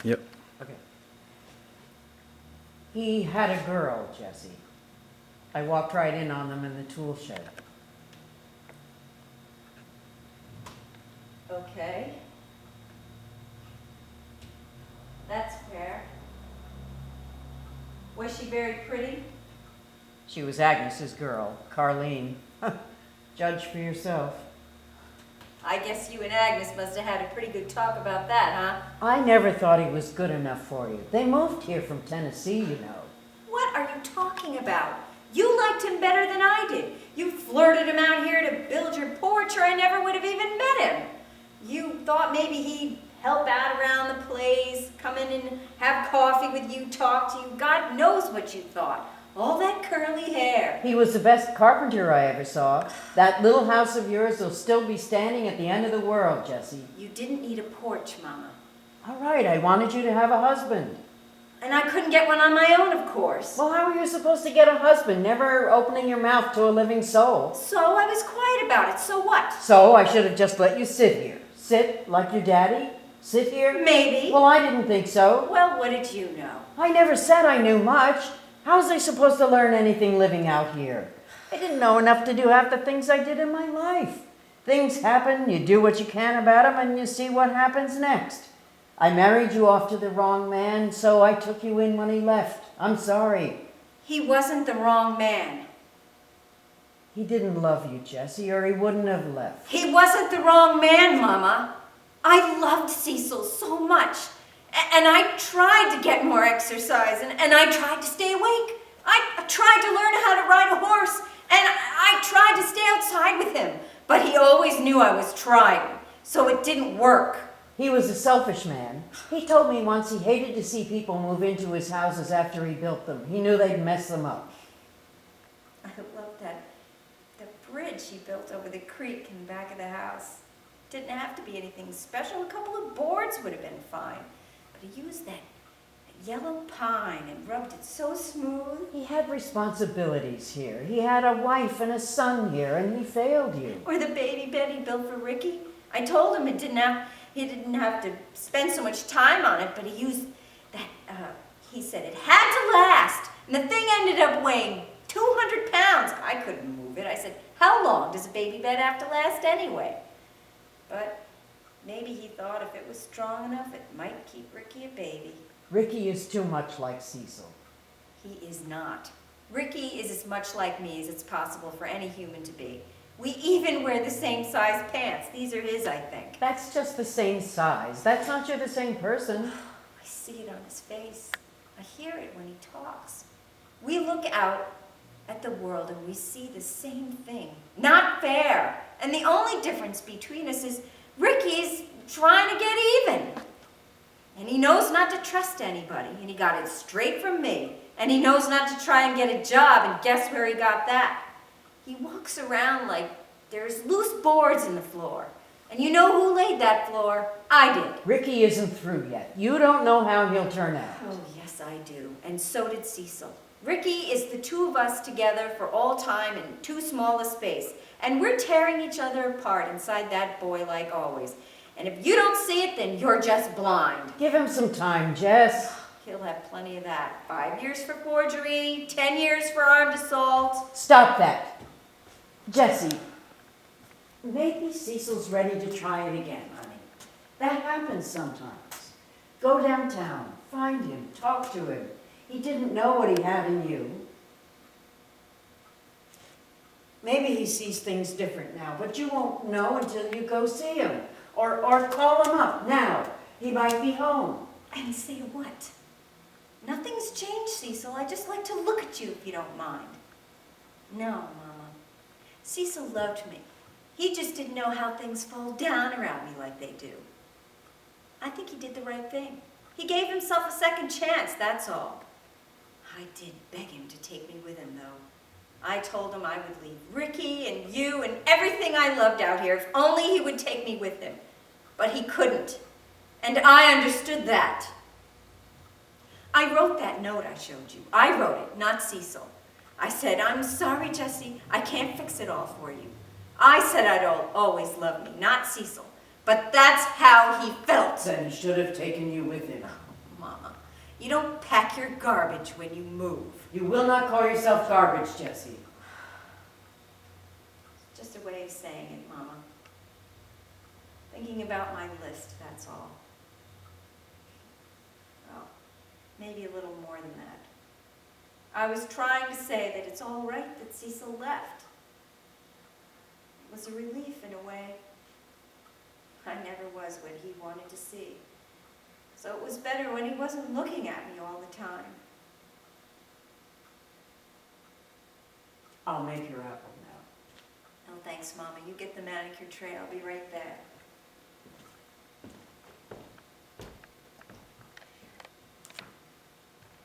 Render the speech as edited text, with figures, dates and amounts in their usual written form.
Yep. Okay. He had a girl, Jesse. I walked right in on them in the tool shed. Okay. That's fair. Was she very pretty? She was Agnes's girl, Carlene. Judge for yourself. I guess you and Agnes must have had a pretty good talk about that, huh? I never thought he was good enough for you. They moved here from Tennessee, you know. What are you talking about? You liked him better than I did. You flirted him out here to build your porch, or I never would have even met him. You thought maybe he'd help out around the place, come in and have coffee with you, talk to you. God knows what you thought. All that curly hair. He was the best carpenter I ever saw. That little house of yours will still be standing at the end of the world, Jesse. You didn't need a porch, Mama. All right, I wanted you to have a husband. And I couldn't get one on my own, of course. Well, how are you supposed to get a husband, never opening your mouth to a living soul? So I was quiet about it. So what? So I should have just let you sit here. Sit like your daddy? Sit here? Maybe. Well, I didn't think so. Well, what did you know? I never said I knew much. How's they supposed to learn anything living out here? I didn't know enough to do half the things I did in my life. Things happen, you do what you can about them, and you see what happens next. I married you off to the wrong man, so I took you in when he left. I'm sorry. He wasn't the wrong man. He didn't love you, Jesse, or he wouldn't have left. He wasn't the wrong man, Mama. I loved Cecil so much. And I tried to get more exercise, and I tried to stay awake. I tried to learn how to ride a horse, and I tried to stay outside with him. But he always knew I was trying, so it didn't work. He was a selfish man. He told me once he hated to see people move into his houses after he built them. He knew they'd mess them up. I love the bridge he built over the creek in the back of the house. Didn't have to be anything special. A couple of boards would have been fine. But he used that yellow pine and rubbed it so smooth. He had responsibilities here. He had a wife and a son here, and he failed you. Or the baby bed he built for Ricky. I told him he didn't have to spend so much time on it, but he used that, he said it had to last. And the thing ended up weighing 200 pounds. I couldn't move it. I said, how long does a baby bed have to last anyway? But maybe he thought if it was strong enough, it might keep Ricky a baby. Ricky is too much like Cecil. He is not. Ricky is as much like me as it's possible for any human to be. We even wear the same size pants. These are his, I think. That's just the same size. That's not you're the same person. I see it on his face. I hear it when he talks. We look out at the world and we see the same thing. Not fair. And the only difference between us is Ricky's trying to get even. And he knows not to trust anybody. And he got it straight from me. And he knows not to try and get a job. And guess where he got that? He walks around like there's loose boards in the floor. And you know who laid that floor? I did. Ricky isn't through yet. You don't know how he'll turn out. Oh, yes, I do. And so did Cecil. Ricky is the two of us together for all time in too small a space. And we're tearing each other apart inside that boy like always. And if you don't see it, then you're just blind. Give him some time, Jess. He'll have plenty of that. 5 years for forgery, 10 years for armed assault. Stop that. Jesse, maybe Cecil's ready to try it again, honey. That happens sometimes. Go downtown, find him, talk to him. He didn't know what he had in you. Maybe he sees things different now, but you won't know until you go see him. Or call him up now. He might be home. And say what? Nothing's changed, Cecil. I just like to look at you if you don't mind. No, Mama. Cecil loved me. He just didn't know how things fall down around me like they do. I think he did the right thing. He gave himself a second chance, that's all. I did beg him to take me with him, though. I told him I would leave Ricky and you and everything I loved out here if only he would take me with him. But he couldn't. And I understood that. I wrote that note I showed you. I wrote it, not Cecil. I said, I'm sorry, Jesse. I can't fix it all for you. I said I'd always love me, not Cecil. But that's how he felt. Then he should have taken you with him. Mama, you don't pack your garbage when you move. You will not call yourself garbage, Jessie. Just a way of saying it, Mama. Thinking about my list, that's all. Well, maybe a little more than that. I was trying to say that it's all right that Cecil left. It was a relief in a way. I never was what he wanted to see. So it was better when he wasn't looking at me all the time. I'll make your apple now. Oh, thanks, Mama. You get the manicure tray. I'll be right back.